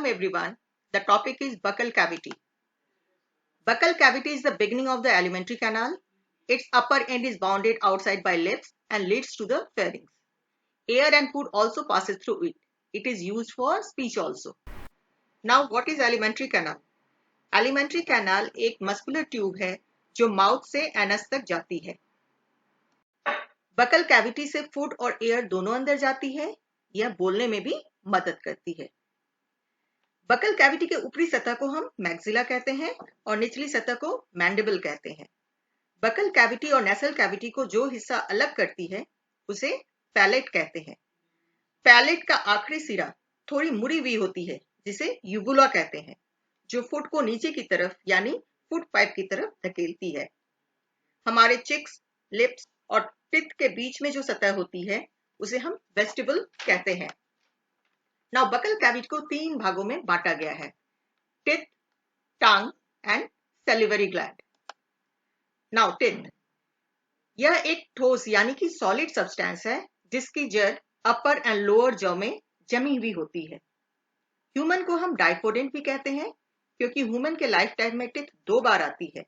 everyone. The topic is buccal cavity. Buccal cavity is the beginning of the alimentary canal. Its upper end is bounded outside by lips and leads to the pharynx. Air and food also passes through it. It is used for speech also. Now, what is alimentary canal? Alimentary canal एक muscular tube है जो mouth से anus तक जाती है. Buccal cavity से food और air दोनों अंदर जाती है. यह बोलने में भी मदद करती है. बकल कैविटी के ऊपरी सतह को हम मैक्सिला कहते हैं और निचली सतह को मैंडिबल कहते हैं. बकल कैविटी और नेसल कैविटी को जो हिस्सा अलग करती है उसे पैलेट कहते हैं. पैलेट का आखिरी सिरा थोड़ी मुड़ी हुई होती है जिसे यूबुला कहते हैं, जो फूड को नीचे की तरफ यानी फूड पाइप की तरफ धकेलती है. हमारे चिक्स, लिप्स और टिथ के बीच में जो सतह होती है उसे हम वेस्टिबल कहते हैं. नाउ बकल कैविटी को 3 भागों में बांटा गया है: teeth, tongue and salivary gland. Now teeth, यह एक ठोस यानी कि सॉलिड सब्सटेंस है जिसकी जड़ अपर एंड लोअर जॉ में जमी हुई होती है. ह्यूमन को हम डाइफोडेंट भी कहते हैं क्योंकि ह्यूमन के लाइफ टाइम में टिथ 2 बार आती है.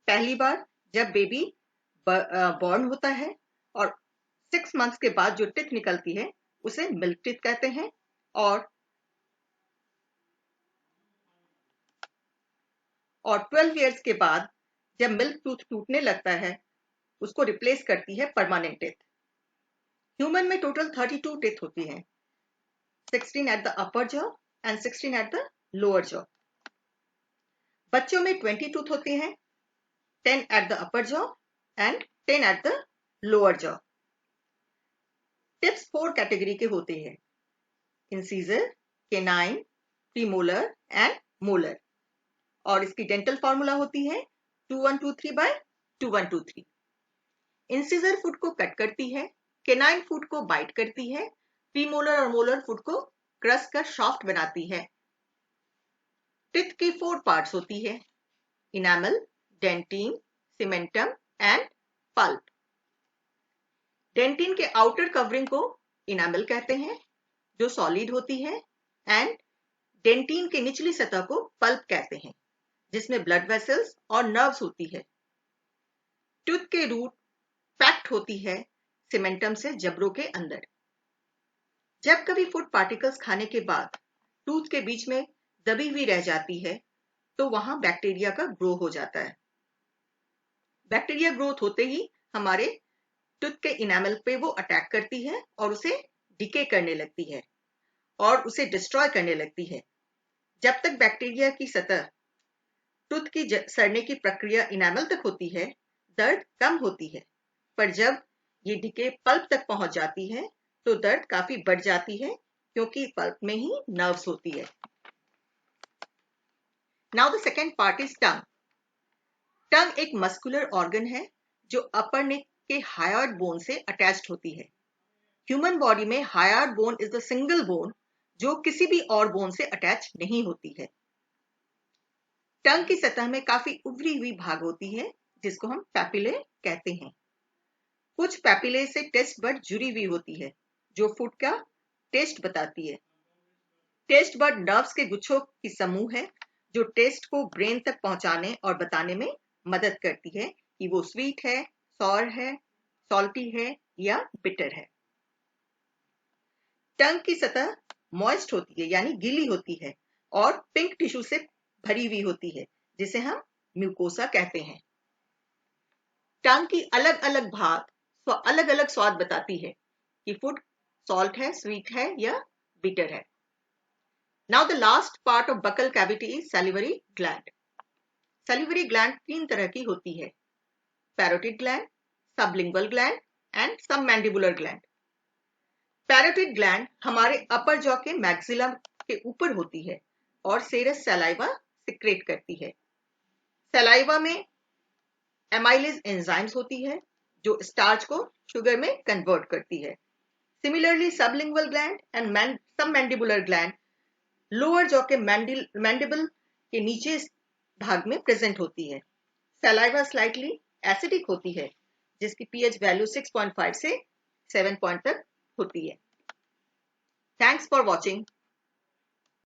पहली बार जब बेबी बॉर्न होता है और 6 मंथ्स के बाद जो टिथ निकलती है उसे मिल्क टिथ कहते हैं, और 12 इयर्स के बाद जब मिल्क टूथ टूटने लगता है उसको रिप्लेस करती है परमानेंट टिथ. ह्यूमन में टोटल 32 टिथ होती हैं, 16 at the upper jaw and 16 at the lower jaw. बच्चों में 20 टूथ होते हैं, 10 at the upper jaw and 10 at the lower jaw. Tips 4 category के होते हैं: incisor, canine, premolar and molar. और इसकी डेंटल फॉर्मूला होती है 2123/2123. इंसीजर फूड को कट करती है, केनाइन फूड को बाइट करती है, प्रीमोलर और मोलर फूड को क्रस्ट का शाफ्ट बनाती है. टिथ की 4 पार्ट्स होती है: enamel, dentin, cementum and pulp. Dentin के आउटर कवरिंग को इनामल कहते हैं जो सॉलिड होती है, एंड डेंटिन के निचली सतह को पल्प कहते हैं जिसमें ब्लड वेसल्स और नर्व्स होती है. टूथ के रूट पैक्ड होती है सीमेंटम से जबड़ों के अंदर. जब कभी फूड पार्टिकल्स खाने के बाद टूथ के बीच में दबी हुई रह जाती है तो वहां बैक्टीरिया का ग्रो हो जाता है. बैक्टीरिया ग्रोथ होते ही हमारे टूथ के इनामल पे वो अटैक करती है और उसे डिके करने लगती है और उसे डिस्ट्रॉय करने लगती है. जब तक बैक्टीरिया की सतह टूथ की सड़ने की प्रक्रिया इनामल तक होती है दर्द कम होती है, पर जब ये डिके पल्प तक पहुंच जाती है तो दर्द काफी बढ़ जाती है क्योंकि पल्प में ही नर्व्स होती है. Now the second part is tongue. Tongue एक मस्कुलर ऑर्गन है जो अपर नेक के हायोइड बोन से अटैच्ड होती है. ह्यूमन बॉडी में hyoid bone is the single bone जो किसी भी और बोन से अटैच नहीं होती है. टंग की सतह में काफी उभरी हुई भाग होती है जिसको हम पैपिले कहते हैं. कुछ पैपिले से टेस्ट बड जुड़ी हुई होती है जो फूड का टेस्ट बताती है. टेस्ट बड नर्व्स के गुच्छों की समूह है जो टेस्ट को ब्रेन तक पहुंचाने और बताने में मदद करती है कि वो स्वीट है, सॉर है, सॉल्टी है या बिटर है. टंग की सतह मॉइस्ट होती है यानी गीली होती है और पिंक टिश्यू से भरी हुई होती है जिसे हम म्यूकोसा कहते हैं. टंग की अलग अलग भाग अलग अलग स्वाद बताती है कि फूड सॉल्ट है, स्वीट है या बिटर है. Now the last part of buccal cavity is salivary gland. Salivary gland 3 तरह की होती है: parotid gland, sublingual gland and submandibular gland. Parotid gland हमारे अपर जॉ के मैक्सिला के ऊपर होती है और सेरस सलाइवा सिक्रेट करती है. सलाइवा में एमाइलेज एंजाइम्स होती है जो स्टार्च को शुगर में कन्वर्ट करती है. Similarly sublingual gland and submandibular gland lower jaw के मैंडिबल के नीचे भाग में प्रेजेंट होती है. सलाइवा स्लाइटली एसिडिक होती है जिसकी पीएच वैल्यू 6.5 से 7 पॉइंट तक होती है. Thanks for watching.